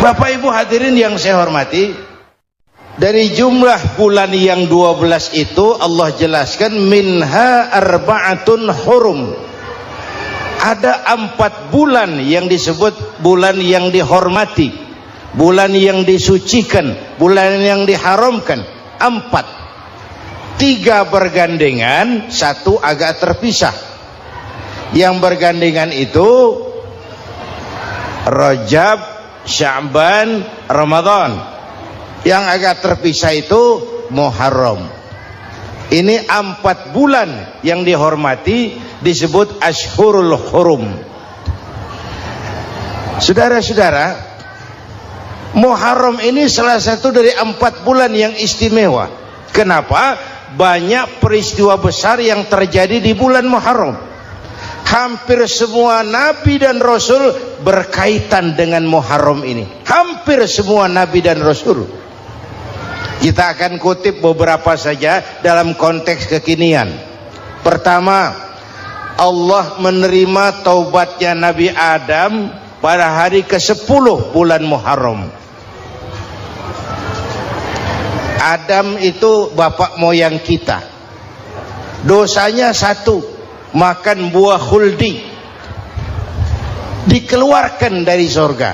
Bapak Ibu hadirin yang saya hormati, dari jumlah bulan yang 12 itu Allah jelaskan minha arba'atun hurum. Ada 4 bulan yang disebut bulan yang dihormati, bulan yang disucikan, bulan yang diharamkan. 4, 3 bergandengan, 1 agak terpisah. Yang bergandengan itu Rajab, Sya'ban, Ramadan. Yang agak terpisah itu Muharram. Ini 4 bulan yang dihormati, disebut Ashhurul Hurum. Saudara-saudara, Muharram ini salah satu dari 4 bulan yang istimewa. Kenapa? Banyak peristiwa besar yang terjadi di bulan Muharram. Hampir semua nabi dan rasul berkaitan dengan Muharram ini. Hampir semua nabi dan rasul. Kita akan kutip beberapa saja dalam konteks kekinian. Pertama, Allah menerima taubatnya Nabi Adam pada hari ke-10 bulan Muharram. Adam itu bapak moyang kita. Dosanya 1, makan buah khuldi, dikeluarkan dari surga.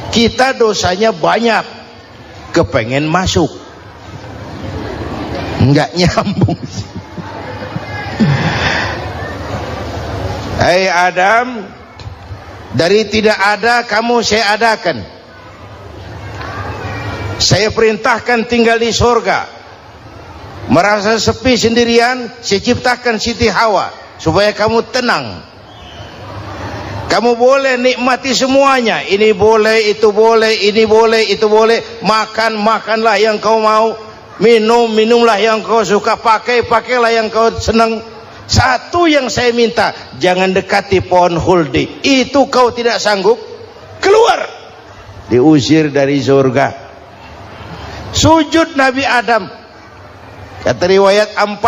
Kita dosanya banyak, kepengen masuk, enggak nyambung. Hai Adam, dari tidak ada kamu saya adakan. Saya perintahkan tinggal di surga. Merasa sepi sendirian, saya ciptakan Siti Hawa supaya kamu tenang. Kamu boleh nikmati semuanya. Ini boleh, itu boleh, ini boleh, itu boleh. Makan, makanlah yang kau mau. Minum, minumlah yang kau suka. Pakai, pakailah yang kau senang. Satu yang saya minta, jangan dekati pohon khuldi. Itu kau tidak sanggup, keluar. Diusir dari surga. Sujud Nabi Adam. Kata riwayat 40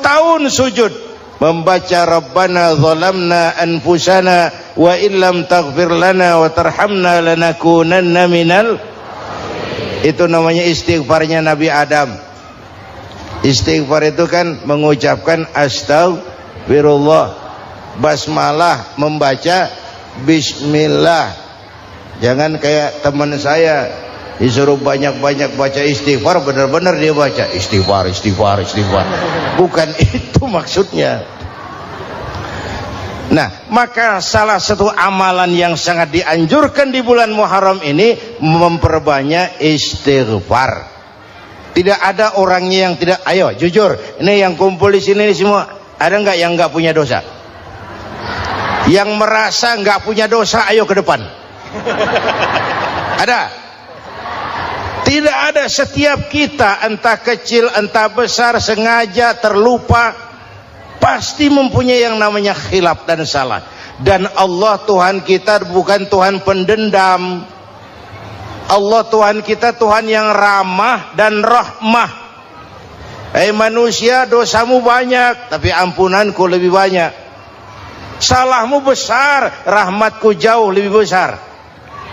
tahun sujud membaca Rabbana zalamna anfusana wa illam taghfir lana wa tarhamna lanakunanna minal. Itu namanya istighfarnya Nabi Adam. Istighfar itu kan mengucapkan astagfirullah, basmalah, membaca bismillah. Jangan kayak teman saya disuruh banyak-banyak baca istighfar, benar-benar dia baca istighfar, istighfar, istighfar. Bukan itu maksudnya. Nah, maka salah satu amalan yang sangat dianjurkan di bulan Muharram ini memperbanyak istighfar. Tidak ada orangnya yang tidak. Ayo jujur, ini yang kumpul di sini semua, ada nggak yang nggak punya dosa? Yang merasa nggak punya dosa, ayo ke depan. Ada? Tidak ada. Setiap kita, entah kecil entah besar, sengaja, terlupa, pasti mempunyai yang namanya khilaf dan salah. Dan Allah Tuhan kita bukan Tuhan pendendam. Allah Tuhan kita Tuhan yang ramah dan rahmah. Hei manusia, dosamu banyak, tapi ampunanku lebih banyak. Salahmu besar, rahmatku jauh lebih besar.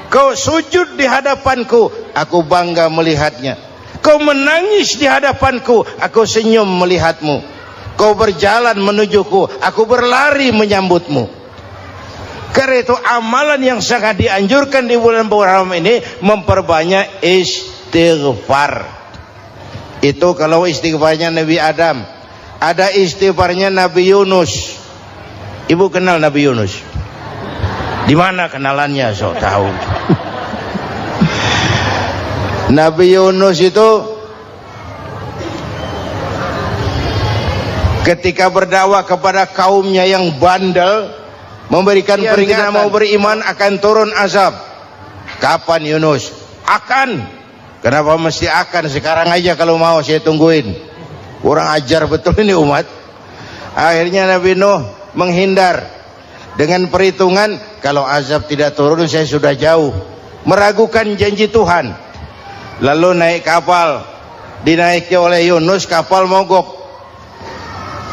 Kau sujud di hadapanku, aku bangga melihatnya. Kau menangis di hadapanku, aku senyum melihatmu. Kau berjalan menujuku, aku berlari menyambutmu. Karena itu amalan yang sangat dianjurkan di bulan Muharram ini memperbanyak istighfar. Itu kalau istighfarnya Nabi Adam. Ada istighfarnya Nabi Yunus. Ibu kenal Nabi Yunus? Di mana kenalannya? So tahu. Nabi Yunus itu ketika berdakwah kepada kaumnya yang bandel, memberikan peringatan mau beriman akan turun azab. Kapan Yunus? Akan. Kenapa mesti akan? Sekarang aja kalau mau, saya tungguin. Kurang ajar betul ini umat. Akhirnya Nabi Nuh menghindar dengan perhitungan, kalau azab tidak turun saya sudah jauh. Meragukan janji Tuhan. Lalu naik kapal, dinaiki oleh Yunus, kapal mogok.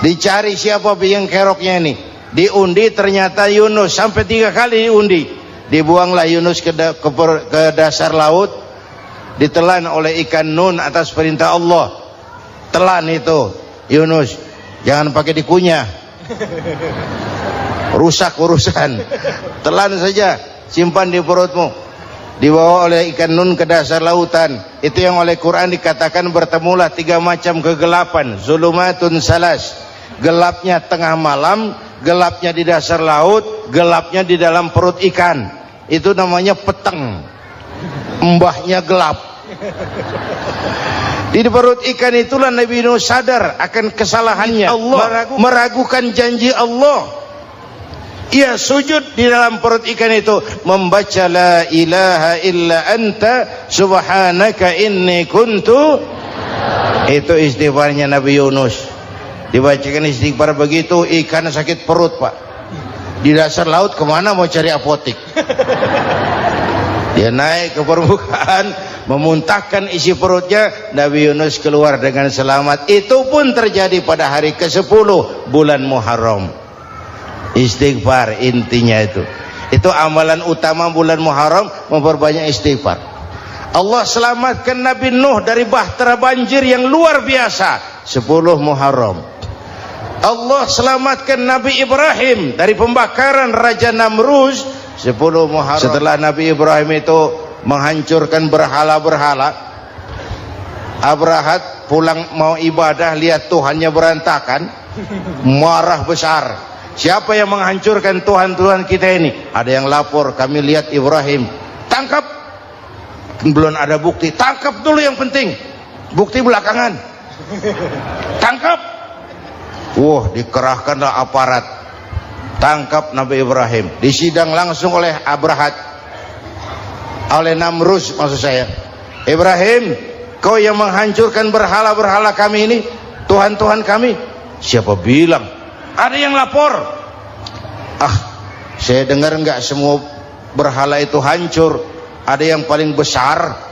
Dicari siapa biang keroknya ini. Diundi, ternyata Yunus. Sampai 3 kali diundi. dibuanglah Yunus ke dasar laut, ditelan oleh ikan nun atas perintah Allah. Telan itu Yunus, jangan pakai dikunyah, rusak urusan. Telan saja, simpan di perutmu. Dibawa oleh ikan nun ke dasar lautan. Itu yang oleh Quran dikatakan bertemulah 3 macam kegelapan, zulumatun salas. Gelapnya tengah malam, gelapnya di dasar laut, gelapnya di dalam perut ikan. Itu namanya peteng, mbahnya gelap. Di perut ikan itulah Nabi Nuh sadar akan kesalahannya, meragukan janji Allah. Ia sujud di dalam perut ikan itu, membaca la ilaha illa anta subhanaka inni kuntu. Itu istighfarnya Nabi Yunus. Dibacakan istighfar begitu, ikan sakit perut, Pak. Di dasar laut kemana mau cari apotik? Dia naik ke permukaan, memuntahkan isi perutnya. Nabi Yunus keluar dengan selamat. Itu pun terjadi pada hari ke-10 bulan Muharram. Istighfar intinya itu. Itu amalan utama bulan Muharram, memperbanyak istighfar. Allah selamatkan Nabi Nuh dari bahtera banjir yang luar biasa 10 Muharram. Allah selamatkan Nabi Ibrahim dari pembakaran Raja Namrus 10 Muharram. Setelah Nabi Ibrahim itu menghancurkan berhala-berhala, Abrahat pulang mau ibadah, lihat Tuhannya berantakan, marah besar. Siapa yang menghancurkan Tuhan-Tuhan kita ini? Ada yang lapor, kami lihat Ibrahim. Tangkap. Belum ada bukti, tangkap dulu yang penting, bukti belakangan. Tangkap. Wah, dikerahkanlah aparat, tangkap Nabi Ibrahim, disidang langsung oleh Abrahat, oleh Namrus maksud saya. Ibrahim, kau yang menghancurkan berhala-berhala kami ini, Tuhan-Tuhan kami. Siapa bilang? Ada yang lapor. Saya dengar enggak semua berhala itu hancur. Ada yang paling besar,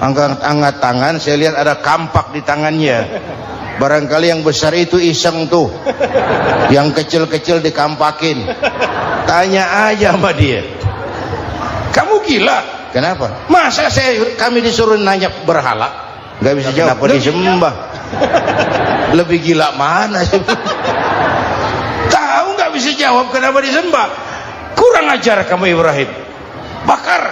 angkat tangan, saya lihat ada kampak di tangannya. Barangkali yang besar itu iseng tuh, yang kecil-kecil dikampakin. Tanya aja sama dia, kamu gila? Kenapa? Masa kami disuruh nanya berhala? Gak bisa jawab. Kenapa disembah? Lebih gila mana? Tahu gak bisa jawab kenapa disembah? Kurang ajar kamu Ibrahim. Bakar,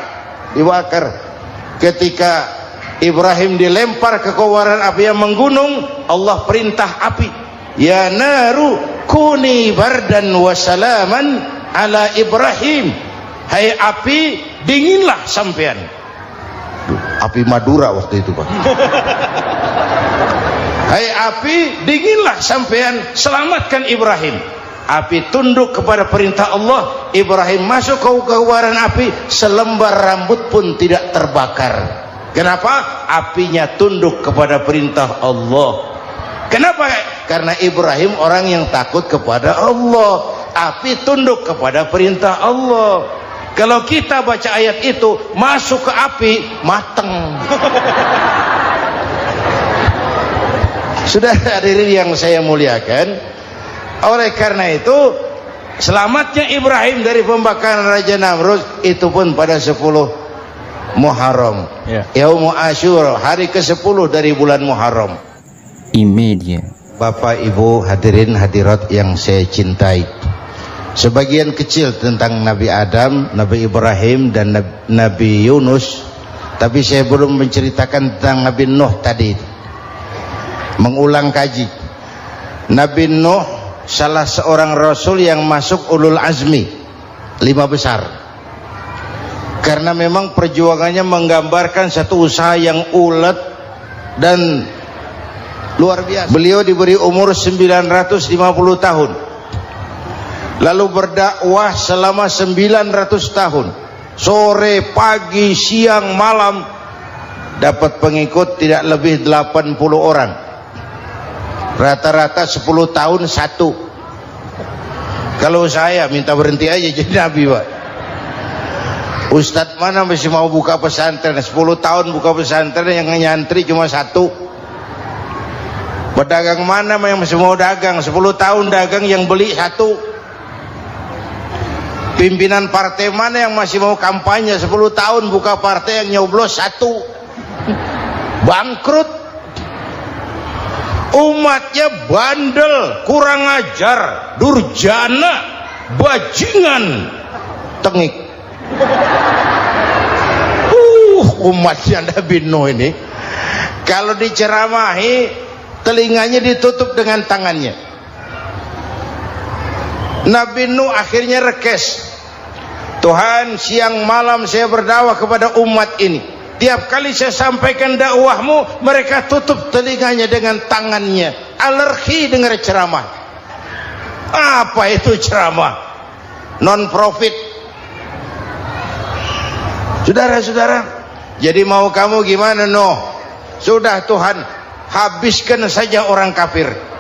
dibakar. Ketika Ibrahim dilempar ke kobaran api yang menggunung, Allah perintah api, ya naru kuni bardan wa salaman ala Ibrahim. Hai api, dinginlah sampean. Api Madura waktu itu, Pak. Hai api, dinginlah sampean, selamatkan Ibrahim. Api tunduk kepada perintah Allah. Ibrahim masuk ke kobaran api, selembar rambut pun tidak terbakar. Kenapa? Apinya tunduk kepada perintah Allah. Kenapa? Karena Ibrahim orang yang takut kepada Allah. Api tunduk kepada perintah Allah. Kalau kita baca ayat itu, masuk ke api, mateng. Sudah hadirin yang saya muliakan, oleh karena itu selamatnya Ibrahim dari pembakaran Raja Namrus itu pun pada 10 Muharram, Yaumul Asyura, hari ke-10 dari bulan Muharram. Imedia. Bapak Ibu hadirin hadirat yang saya cintai, sebagian kecil tentang Nabi Adam, Nabi Ibrahim dan Nabi Yunus, tapi saya belum menceritakan tentang Nabi Nuh tadi. Mengulang kaji, Nabi Nuh salah seorang rasul yang masuk ulul azmi 5 besar. Karena memang perjuangannya menggambarkan satu usaha yang ulet dan luar biasa. Beliau diberi umur 950 tahun, lalu berdakwah selama 900 tahun, sore, pagi, siang, malam, dapat pengikut tidak lebih 80 orang, rata-rata 10 tahun satu. Kalau saya minta berhenti aja jadi nabi, Pak. Ustadz mana masih mau buka pesantren 10 tahun buka pesantren, yang nyantri cuma 1. Pedagang mana yang masih mau dagang 10 tahun dagang, yang beli 1. Pimpinan partai mana yang masih mau kampanye 10 tahun buka partai yang nyoblos 1? Bangkrut. Umatnya bandel, kurang ajar, durjana, bajingan, tengik. Umatnya Nabi Nuh ini kalau diceramahi telinganya ditutup dengan tangannya. Nabi Nuh akhirnya rekes, Tuhan, siang malam saya berdakwah kepada umat ini, tiap kali saya sampaikan dakwahmu mereka tutup telinganya dengan tangannya, alergi dengar ceramah. Apa itu ceramah? Non profit. Saudara-saudara, jadi mau kamu gimana? No, sudah Tuhan, habiskan saja orang kafir.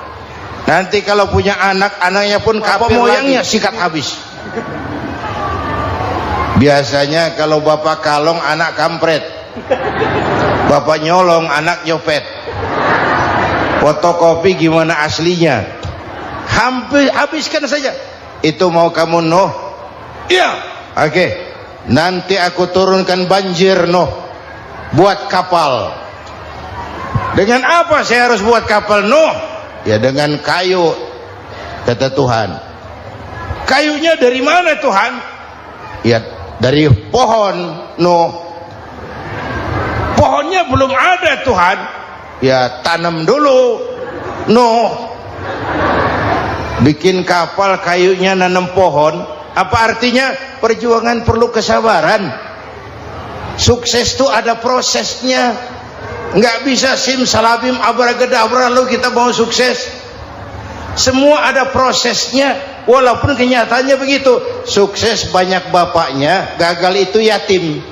Nanti kalau punya anak, anaknya pun kafir moyangnya sikat habis. Biasanya kalau bapak kalong, anak kampret. Bapak nyolong, anak nyopet. Fotokopi gimana aslinya? Habiskan saja. Itu mau kamu? No. Iya. Oke. Nanti aku turunkan banjir, no. Buat kapal. Dengan apa saya harus buat kapal? No. Ya dengan kayu, kata Tuhan. Kayunya dari mana Tuhan? Ya dari pohon. No. Pohonnya belum ada Tuhan. Ya tanam dulu. No. Bikin kapal kayunya nanam pohon. Apa artinya? Perjuangan perlu kesabaran. Sukses itu ada prosesnya. Nggak bisa simsalabim abracadabra lalu kita mau sukses. Semua ada prosesnya. Walaupun kenyataannya begitu, sukses banyak bapaknya, gagal itu yatim.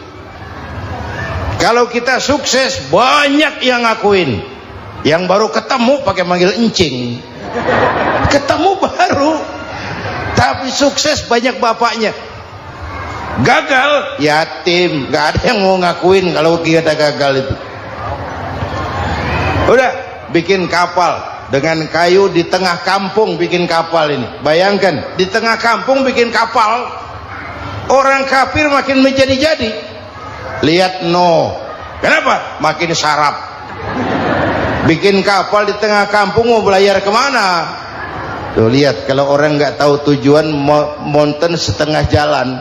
Kalau kita sukses banyak yang ngakuin, yang baru ketemu pakai manggil encing. Ketemu baru, tapi sukses banyak bapaknya. Gagal yatim, nggak ada yang mau ngakuin kalau kita gagal itu. Udah bikin kapal dengan kayu di tengah kampung, bikin kapal ini. Bayangkan di tengah kampung bikin kapal, orang kafir makin menjadi-jadi. Lihat no, kenapa? Makin sarap. Bikin kapal di tengah kampung mau belayar kemana? Tuh lihat, kalau orang nggak tahu tujuan, mountain setengah jalan.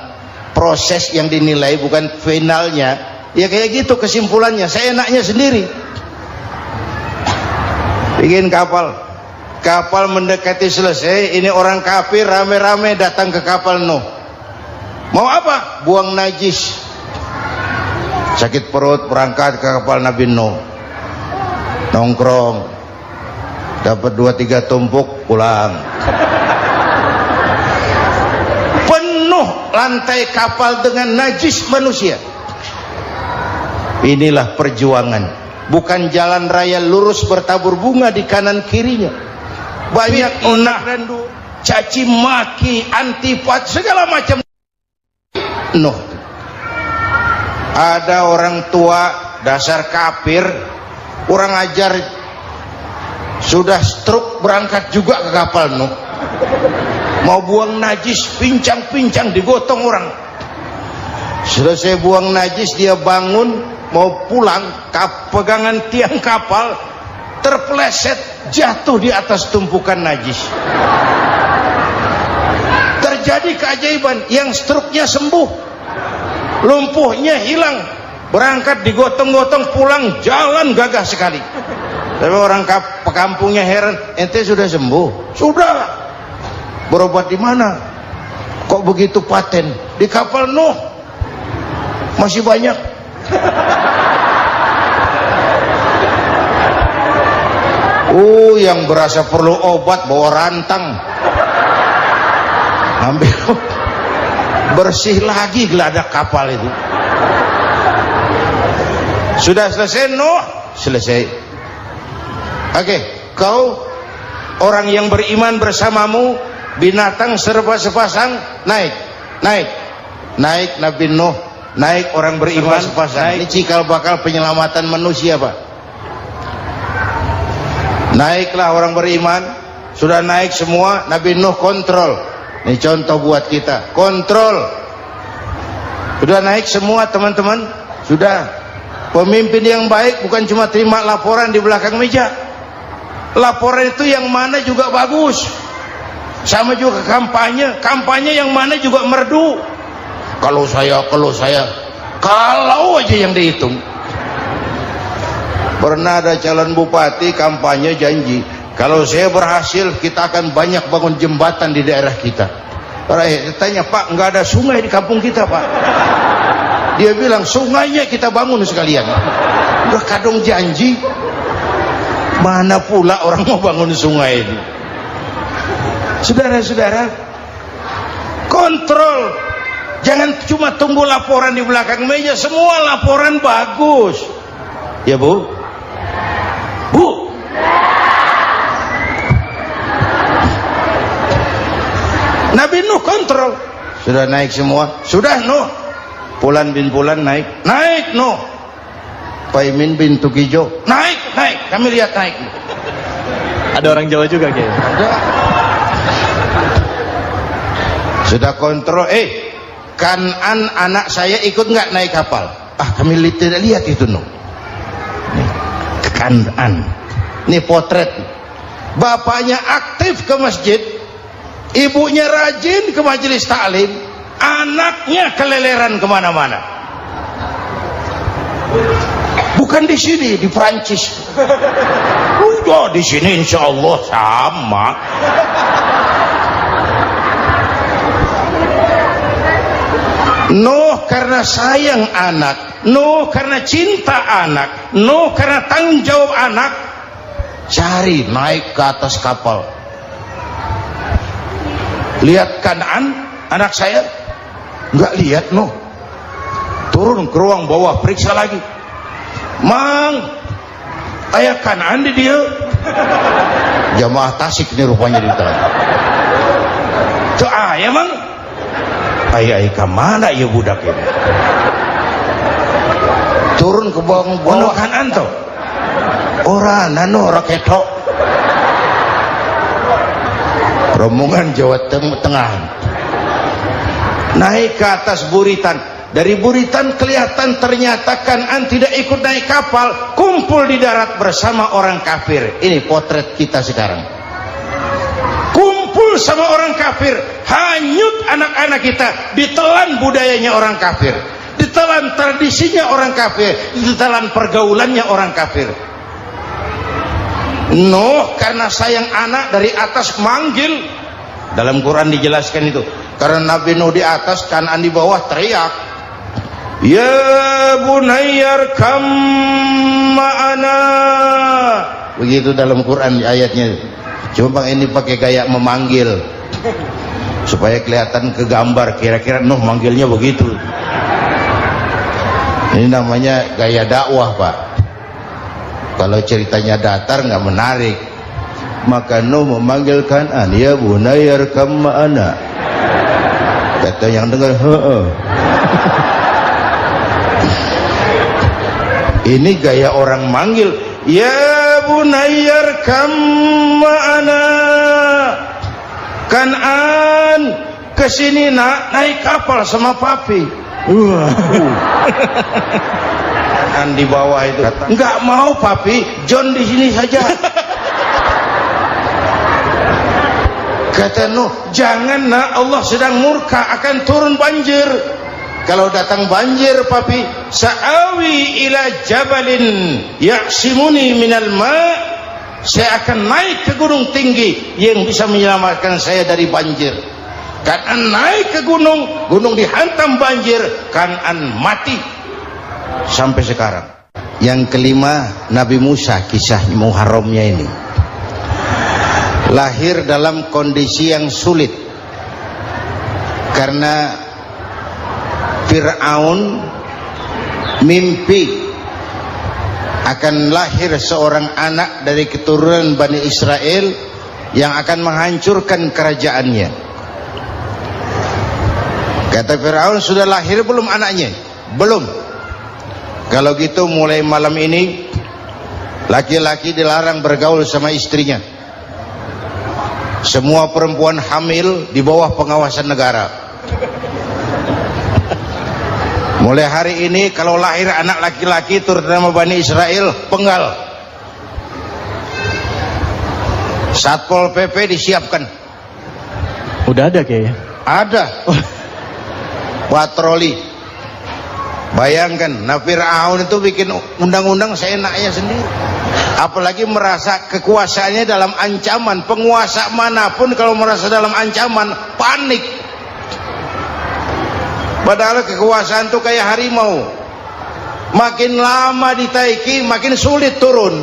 Proses yang dinilai bukan finalnya. Ya kayak gitu kesimpulannya. Saya enaknya sendiri. Bikin kapal, kapal mendekati selesai, ini orang kafir rame-rame datang ke kapal Nuh. Mau apa? Buang najis. Sakit perut, berangkat ke kapal Nabi Nuh. Nongkrong, dapat 2-3 tumpuk, pulang. Penuh lantai kapal dengan najis manusia. Inilah perjuangan. Bukan jalan raya lurus bertabur bunga di kanan kirinya. Banyak unak rendu, caci maki, antipat, segala macam. Nuh. Ada orang tua dasar kafir, kurang ajar, sudah stroke berangkat juga ke kapal Nuh. Mau buang najis, pincang-pincang digotong orang. Selesai buang najis dia bangun mau pulang, pegangan tiang kapal terpeleset jatuh di atas tumpukan najis. Terjadi keajaiban, yang struknya sembuh, lumpuhnya hilang, berangkat digotong-gotong pulang, jalan gagah sekali. Tapi orang kampungnya heran, ente sudah sembuh? Sudah. Berobat di mana? Kok begitu paten? Di kapal Nuh. Masih banyak. Yang berasa perlu obat bawa rantang, ambil bersih lagi geladak kapal itu. Sudah selesai Nuh? Selesai. Oke, kau orang yang beriman bersamamu, binatang serba sepasang, naik Nabi Nuh, naik orang beriman sepasang. Ini cikal bakal penyelamatan manusia, Pak. Naiklah orang beriman, sudah naik semua. Nabi Nuh kontrol, Ini contoh buat kita, kontrol. Sudah naik semua teman-teman? Sudah. Pemimpin yang baik bukan cuma terima laporan di belakang meja. Laporan itu yang mana juga bagus. Sama juga kampanye, kampanye yang mana juga merdu. Kalau aja yang dihitung. Pernah ada calon bupati kampanye janji, kalau saya berhasil kita akan banyak bangun jembatan di daerah kita. Rakyat tanya, Pak, nggak ada sungai di kampung kita, Pak. Dia bilang, sungainya kita bangun sekalian. Udah kadung janji, mana pula orang mau bangun sungai ini. Saudara-saudara, kontrol. Jangan cuma tunggu laporan di belakang meja. Semua laporan bagus. Ya Bu? Bu? Nabi Nuh kontrol. Sudah naik semua? Sudah Nuh. Pulan bin Pulan naik. Naik Nuh. Paimin bin Tukijo. Naik. Kami lihat naik. Ada orang Jawa juga kayaknya. Ada. Sudah kontrol. Kanan anak saya ikut nggak naik kapal? Kami tidak lihat itu Nuh. Kanan. Ini potret. Bapaknya aktif ke masjid, ibunya rajin ke majelis taklim, anaknya keleleran kemana-mana. Bukan di sini, di Prancis. Udah di sini insya Allah sama. Nuh karena sayang anak, Nuh karena cinta anak, Nuh karena tanggung jawab anak, cari naik ke atas kapal. Lihat Kanaan, anak saya, nggak lihat Nuh. Turun ke ruang bawah, periksa lagi. Mang, ayah Kanaan di dia. Jamaah Tasik ini rupanya di dalam. Tuh ayah Mang. Ayah kemana ya budak ini? Turun ke bawah Kanaan tuh. Orang nano raketok. Rombongan Jawa Tengah. Naik ke atas buritan. Dari buritan kelihatan ternyata Kanaan tidak ikut naik kapal, kumpul di darat bersama orang kafir. Ini potret kita sekarang. Kumpul sama orang kafir, hanyut anak-anak kita, ditelan budayanya orang kafir, ditelan tradisinya orang kafir, ditelan pergaulannya orang kafir. Nuh karena sayang anak dari atas manggil. Dalam Quran dijelaskan itu. Karena Nabi Nuh di atas, Kanaan di bawah, teriak, ya bunayyar kam ma'ana. Begitu dalam Quran ayatnya. Cuma Bang ini pakai gaya memanggil supaya kelihatan kegambar, kira-kira Nuh manggilnya begitu. Ini namanya gaya dakwah, Pak. Kalau ceritanya datar nggak menarik. Maka Nuh memanggil Kanaan, ya bunayyar kam ma'ana. Kata yang dengar, ini gaya orang manggil, ya bunayyar kam ma'ana. Kanaan kesini nak, naik kapal sama papi. Kanaan di bawah itu kata, enggak mau papi, John di sini saja. Kata Nuh, jangan nak, Allah sedang murka, akan turun banjir. Kalau datang banjir papi, sa'awi ila jabalin ya'simuni minal ma', saya akan naik ke gunung tinggi yang bisa menyelamatkan saya dari banjir. Kanaan naik ke gunung, gunung dihantam banjir, Kanaan mati sampai sekarang. Yang kelima, Nabi Musa, kisah Muharramnya ini. Lahir dalam kondisi yang sulit karena Fir'aun mimpi akan lahir seorang anak dari keturunan Bani Israel yang akan menghancurkan kerajaannya. Kata Fir'aun, sudah lahir belum anaknya? Belum. Kalau gitu mulai malam ini laki-laki dilarang bergaul sama istrinya. Semua perempuan hamil di bawah pengawasan negara. Mulai hari ini kalau lahir anak laki-laki terutama Bani Israel, penggal. Satpol PP disiapkan. Udah ada kayaknya. Ada. Patroli. Bayangkan, Fir'aun itu bikin undang-undang seenaknya sendiri. Apalagi merasa kekuasaannya dalam ancaman. Penguasa manapun kalau merasa dalam ancaman, panik. Padahal kekuasaan itu kayak harimau. Makin lama ditaiki, makin sulit turun.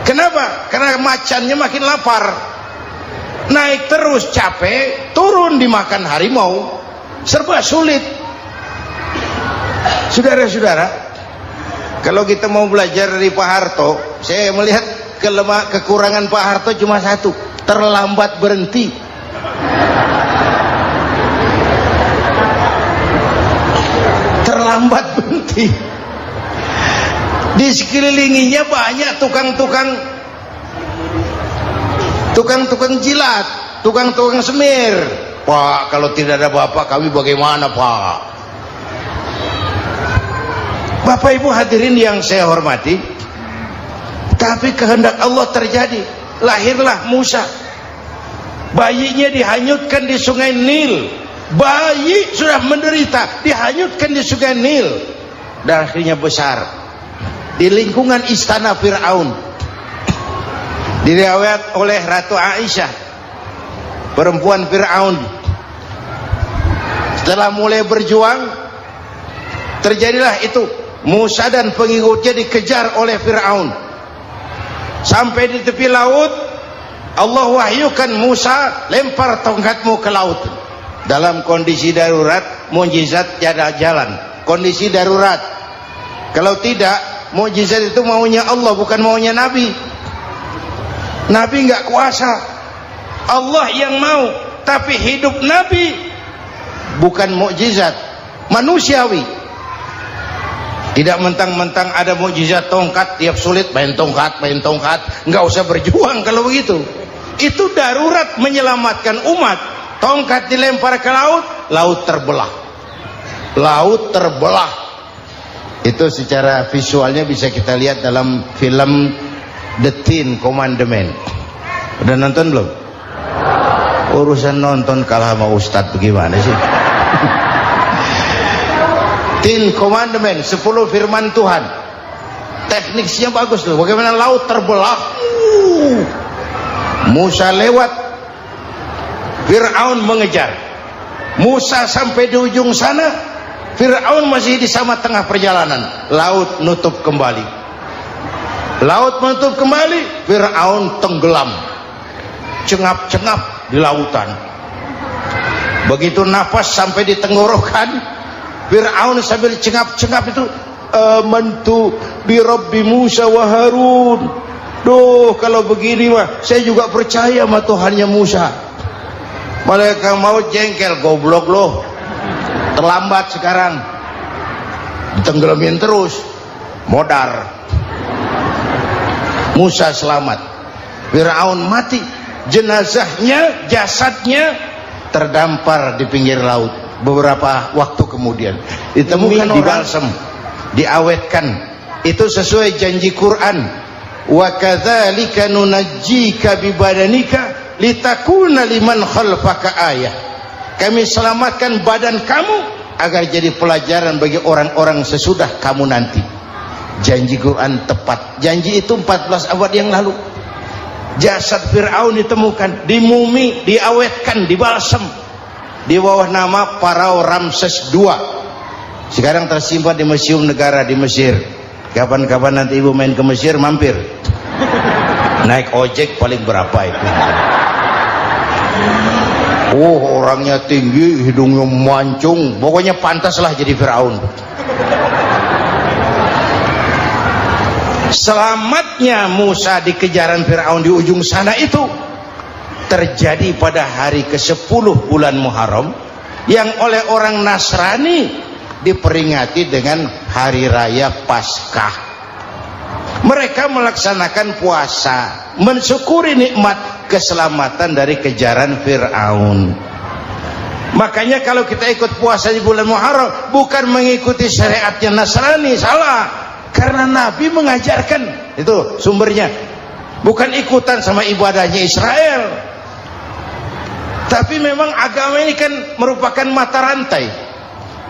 Kenapa? Karena macannya makin lapar. Naik terus capek, turun dimakan harimau. Serba sulit. Saudara-saudara, kalau kita mau belajar dari Pak Harto, saya melihat kekurangan Pak Harto cuma satu, terlambat berhenti. Terlambat berhenti. Di sekelilinginya banyak tukang jilat, tukang semir. Pak, kalau tidak ada Bapak kami bagaimana, Pak? Bapak Ibu hadirin yang saya hormati, tapi kehendak Allah terjadi. Lahirlah Musa. Bayinya dihanyutkan di sungai Nil. Bayi sudah menderita, dihanyutkan di sungai Nil. Dan akhirnya besar di lingkungan istana Fir'aun. Diriwayat oleh Ratu Aisyah, perempuan Fir'aun, setelah mulai berjuang, terjadilah itu. Musa dan pengikutnya dikejar oleh Fir'aun. Sampai di tepi laut, Allah wahyukan Musa, lempar tongkatmu ke laut. Dalam kondisi darurat, mukjizat tiada jalan. Kondisi darurat. Kalau tidak, mukjizat itu maunya Allah, bukan maunya Nabi. Nabi nggak kuasa. Allah yang mau. Tapi hidup Nabi bukan mukjizat, manusiawi. Tidak mentang-mentang ada mukjizat tongkat, tiap sulit main tongkat, nggak usah berjuang kalau begitu. Itu darurat menyelamatkan umat. Tongkat dilempar ke laut, laut terbelah. Laut terbelah. Itu secara visualnya bisa kita lihat dalam film The Ten Commandments. Udah nonton belum? Urusan nonton kalah sama Ustadz bagaimana sih? Ten Commandments, 10 firman Tuhan. Tekniknya bagus loh. Bagaimana laut terbelah. Musa lewat, Fir'aun mengejar. Musa sampai di ujung sana, Fir'aun masih di sama tengah perjalanan. Laut nutup kembali. Laut menutup kembali, Fir'aun tenggelam. Cengap-cengap di lautan. Begitu nafas sampai di tenggorokan, Fir'aun sambil cengap-cengap itu, amantu bi Rabbi Musa wa Harun. Duh, kalau begini mah saya juga percaya sama Tuhannya Musa. Malaikat maut jengkel, goblok loh. Terlambat sekarang. Ditenggelamin terus. Modar. Musa selamat. Fir'aun mati. Jenazahnya, jasadnya terdampar di pinggir laut. Beberapa waktu kemudian ditemukan di balsam, diawetkan. Itu sesuai janji Quran. Wa kadzalika nunajjika bi badanika litakuna liman khalfaka ayah. Kami selamatkan badan kamu agar jadi pelajaran bagi orang-orang sesudah kamu nanti. Janji Quran tepat. Janji itu 14 abad yang lalu. Jasad Fir'aun ditemukan, dimumi, diawetkan, dibalsam di bawah nama Farao Ramses II. Sekarang tersimpan di Museum Negara di Mesir. Kapan-kapan nanti ibu main ke Mesir, mampir. Naik ojek paling berapa itu? Oh, orangnya tinggi, hidungnya mancung, pokoknya pantaslah jadi Fir'aun. Selamatnya Musa di kejaran Fir'aun di ujung sana itu terjadi pada hari ke-10 bulan Muharram, yang oleh orang Nasrani diperingati dengan hari raya Paskah. Mereka melaksanakan puasa, mensyukuri nikmat keselamatan dari kejaran Fir'aun. Makanya kalau kita ikut puasa di bulan Muharram bukan mengikuti syariatnya Nasrani, salah. Karena Nabi mengajarkan, itu sumbernya. Bukan ikutan sama ibadahnya Israel. Tapi memang agama ini kan merupakan mata rantai.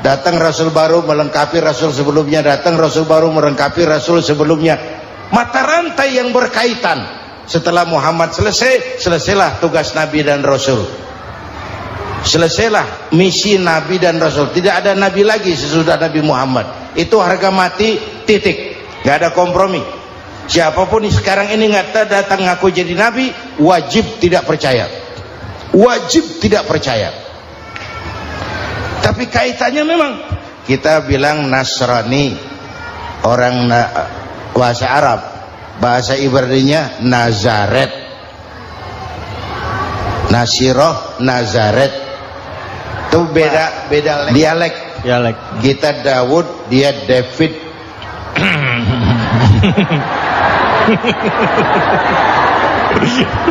Datang Rasul baru melengkapi Rasul sebelumnya, datang Rasul baru melengkapi Rasul sebelumnya. Mata rantai yang berkaitan. Setelah Muhammad selesai, selesailah tugas Nabi dan Rasul. Selesailah misi Nabi dan Rasul. Tidak ada Nabi lagi sesudah Nabi Muhammad. Itu harga mati, titik. Gak ada kompromi. Siapapun sekarang ini nggak datang ngaku jadi Nabi, wajib tidak percaya. Wajib tidak percaya. Tapi kaitannya memang kita bilang Nasrani, orang bahasa Arab, bahasa Ibraninya Nazaret, Nasiroh, Nazaret. Itu beda dialek. Kita Daud, dia David.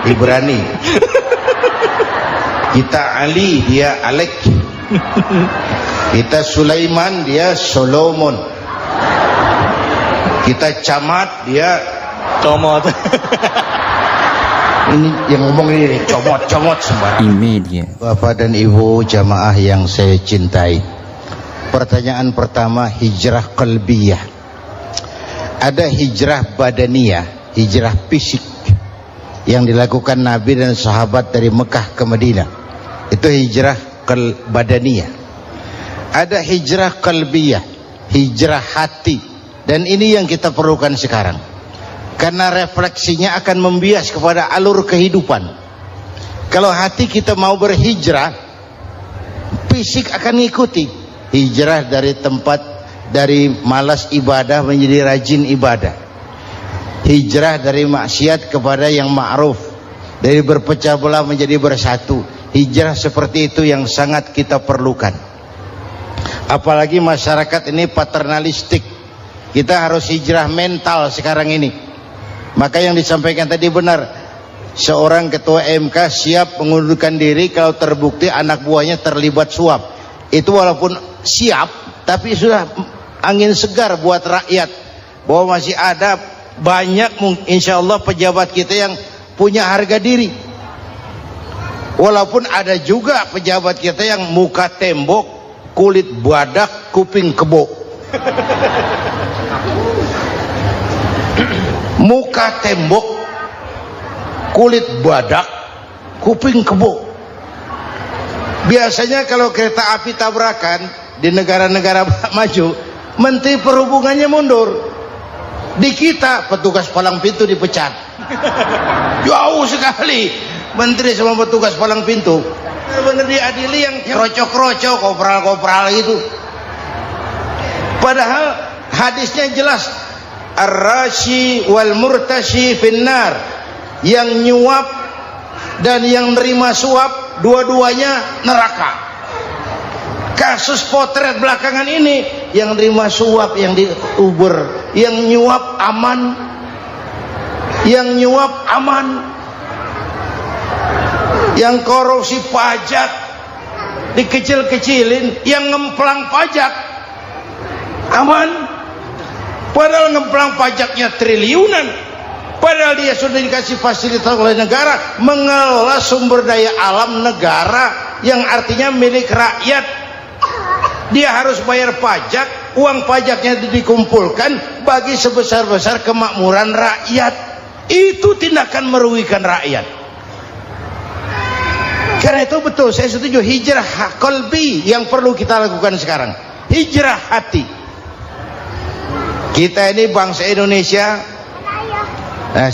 Ibrani. Kita Ali, dia Alek. Kita Sulaiman, dia Solomon. Kita Camat, dia Comot. Ini yang ngomong ini comot sembarang. Media. Bapak dan Ibu jamaah yang saya cintai, pertanyaan pertama, hijrah qalbiyah. Ada hijrah badaniyah, hijrah fisik yang dilakukan Nabi dan sahabat dari Mekah ke Madinah. Itu hijrah badaniyah. Ada hijrah qalbiyah, hijrah hati. Dan ini yang kita perlukan sekarang. Karena refleksinya akan membias kepada alur kehidupan. Kalau hati kita mau berhijrah, fisik akan mengikuti. Hijrah dari tempat, dari malas ibadah menjadi rajin ibadah. Hijrah dari maksiat kepada yang ma'ruf, dari berpecah belah menjadi bersatu. Hijrah seperti itu yang sangat kita perlukan. Apalagi masyarakat ini paternalistik. Kita harus hijrah mental sekarang ini. Maka yang disampaikan tadi benar. Seorang ketua MK siap mengundurkan diri kalau terbukti anak buahnya terlibat suap. Itu walaupun siap, tapi sudah angin segar buat rakyat. Bahwa masih ada banyak insya Allah pejabat kita yang punya harga diri. Walaupun ada juga pejabat kita yang muka tembok, kulit badak, kuping kebo. Muka tembok, kulit badak, kuping kebo. Biasanya kalau kereta api tabrakan di negara-negara maju, menteri perhubungannya mundur. Di kita petugas palang pintu dipecat. Jauh sekali menteri sama petugas palang pintu. Benar diadili yang krocok-krocok, kopral-kopral itu. Padahal hadisnya jelas, ar-rashi wal murtashi finnar. Yang nyuap dan yang nerima suap dua-duanya neraka. Kasus potret belakangan ini, yang nerima suap, yang diuber, yang nyuap aman, yang nyuap aman, yang korupsi pajak dikecil-kecilin, yang ngemplang pajak aman. Padahal ngemplang pajaknya triliunan. Padahal dia sudah dikasih fasilitas oleh negara mengelola sumber daya alam negara yang artinya milik rakyat. Dia harus bayar pajak, uang pajaknya dikumpulkan bagi sebesar-besar kemakmuran rakyat. Itu tindakan merugikan rakyat. Karena itu betul, saya setuju, hijrah qalbi yang perlu kita lakukan sekarang. Hijrah hati. Kita ini bangsa Indonesia,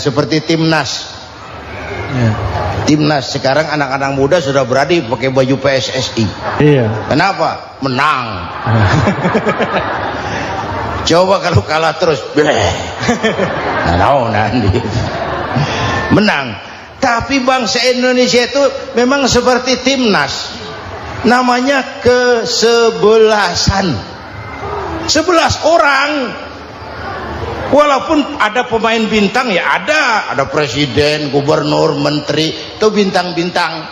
seperti timnas. Timnas sekarang anak-anak muda sudah berani pakai baju PSSI. Iya. Kenapa? Menang. Coba kalau kalah terus, nanti menang. Tapi bangsa Indonesia itu memang seperti timnas. Namanya kesebelasan. 11 orang. Walaupun ada pemain bintang ya ada presiden, gubernur, menteri, itu bintang-bintang.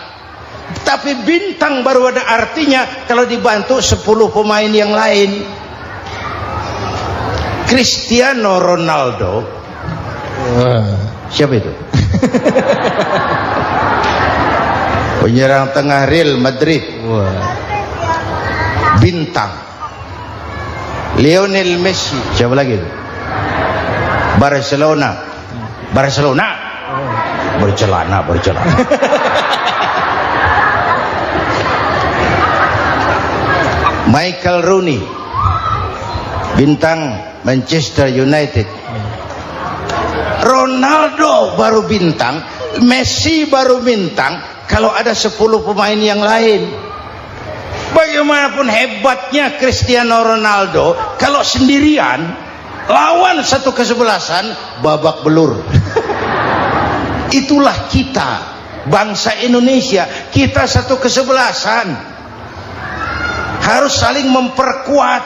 Tapi bintang baru ada artinya kalau dibantu 10 pemain yang lain. Cristiano Ronaldo, siapa itu? Penyerang tengah Real Madrid, bintang. Lionel Messi, siapa lagi itu? Barcelona, bercelana. Michael Rooney, bintang Manchester United. Ronaldo baru bintang, Messi baru bintang kalau ada 10 pemain yang lain. Bagaimanapun hebatnya Cristiano Ronaldo, kalau sendirian lawan satu kesebelasan, babak belur. Itulah kita, bangsa Indonesia. Kita satu kesebelasan, harus saling memperkuat.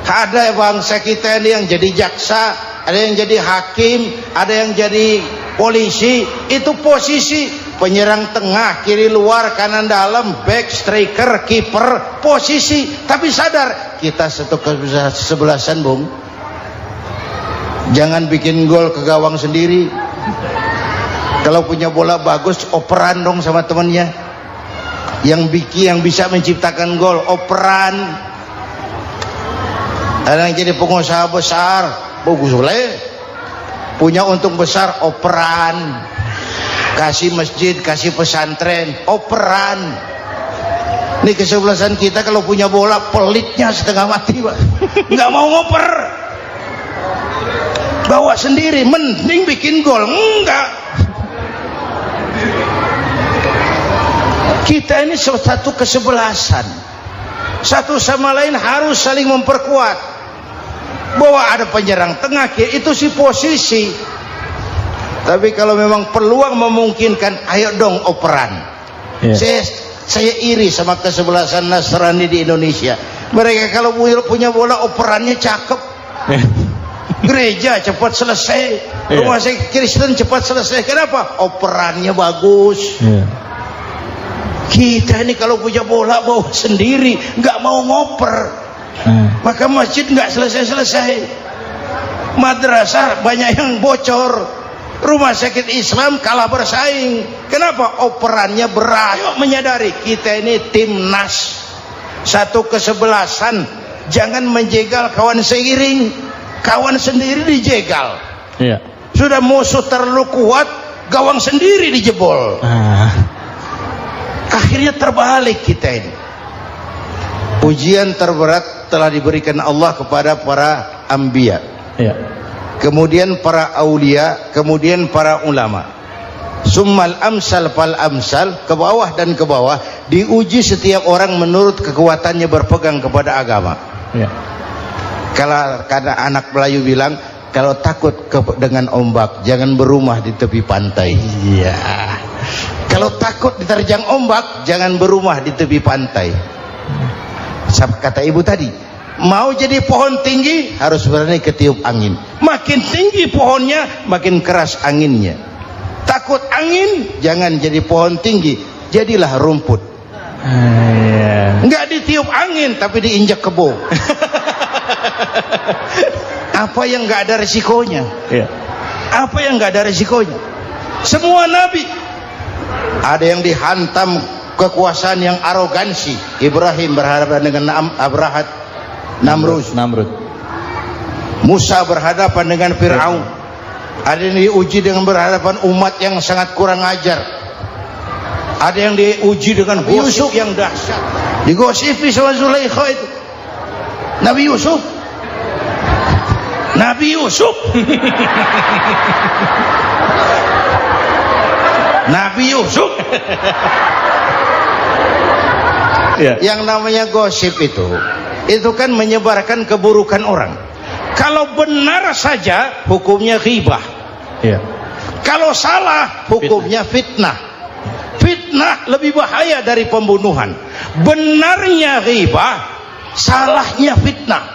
Ada bangsa kita ini yang jadi jaksa, ada yang jadi hakim, ada yang jadi polisi. Itu posisi penyerang tengah, kiri luar, kanan dalam, back, striker, kiper, posisi. Tapi sadar kita satu kesebelasan, Bung. Jangan bikin gol ke gawang sendiri. Kalau punya bola bagus, operan dong sama temannya. Yang bisa menciptakan gol, operan. Ada yang jadi pengusaha besar, bagus boleh. Punya untung besar, operan. Kasih masjid, kasih pesantren, operan. Ini kesebelasan kita kalau punya bola, pelitnya setengah mati, Pak. Nggak mau ngoper. Bawa sendiri, mending bikin gol. Enggak. Kita ini satu kesebelasan, satu sama lain harus saling memperkuat. Bahwa ada penyerang tengah kiri, itu si posisi. Tapi kalau memang peluang memungkinkan, ayo dong operan. Saya iri sama kesebelasan Nasrani di Indonesia. Mereka kalau punya bola, operannya cakep. Gereja cepat selesai, rumah sakit Kristen cepat selesai. Kenapa? Operannya bagus. Kita ini kalau punya bola bawa sendiri, nggak mau ngoper, maka masjid nggak selesai-selesai, madrasah banyak yang bocor, rumah sakit Islam kalah bersaing. Kenapa? Operannya berat. Ayo menyadari kita ini timnas, satu kesebelasan. Jangan menjegal kawan seiring, kawan sendiri dijegal. Sudah musuh terlalu kuat, gawang sendiri dijebol. Akhirnya terbalik kita ini. Ujian terberat telah diberikan Allah kepada para anbiya, kemudian para aulia, kemudian para ulama. Summal amsal fal amsal, ke bawah dan ke bawah. Diuji setiap orang menurut kekuatannya berpegang kepada agama. Kalau karena anak Melayu bilang, kalau takut dengan ombak, jangan berumah di tepi pantai. Kalau takut diterjang ombak, jangan berumah di tepi pantai. Kata ibu tadi, mau jadi pohon tinggi harus berani ketiup angin. Makin tinggi pohonnya, makin keras anginnya. Takut angin, jangan jadi pohon tinggi, jadilah rumput. Enggak ditiup angin, tapi diinjak kebo. Apa yang enggak ada resikonya? Apa yang enggak ada resikonya? Semua nabi ada yang dihantam kekuasaan yang arogansi. Ibrahim berhadapan dengan Namrud. Musa berhadapan dengan Fir'aun. Ada yang diuji dengan berhadapan umat yang sangat kurang ajar. Ada yang diuji dengan gosip yang dahsyat. Digosipi sama Zulaikha itu. Nabi Yusuf. Nabi Yusuf. Yang namanya gosip itu kan menyebarkan keburukan orang. Kalau benar saja hukumnya ghibah. Kalau salah hukumnya fitnah. Fitnah lebih bahaya dari pembunuhan. Benarnya ghibah, salahnya fitnah.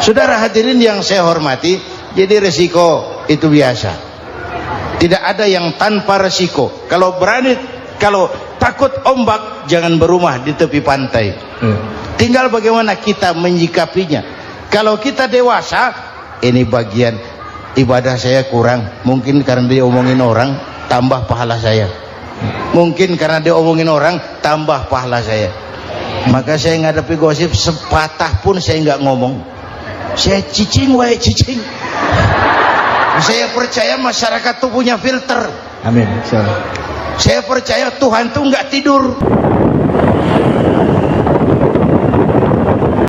Saudara hadirin yang saya hormati, jadi resiko itu biasa. Tidak ada yang tanpa resiko. Kalau takut ombak, jangan berumah di tepi pantai. Tinggal bagaimana kita menyikapinya. Kalau kita dewasa, ini bagian ibadah saya kurang, mungkin karena dia omongin orang, tambah pahala saya. Mungkin karena dia omongin orang, tambah pahala saya. Maka saya ngadapi gosip sepatah pun saya nggak ngomong. Saya cicing wae cicing. Saya percaya masyarakat tuh punya filter. Amin. Saya percaya Tuhan tuh nggak tidur.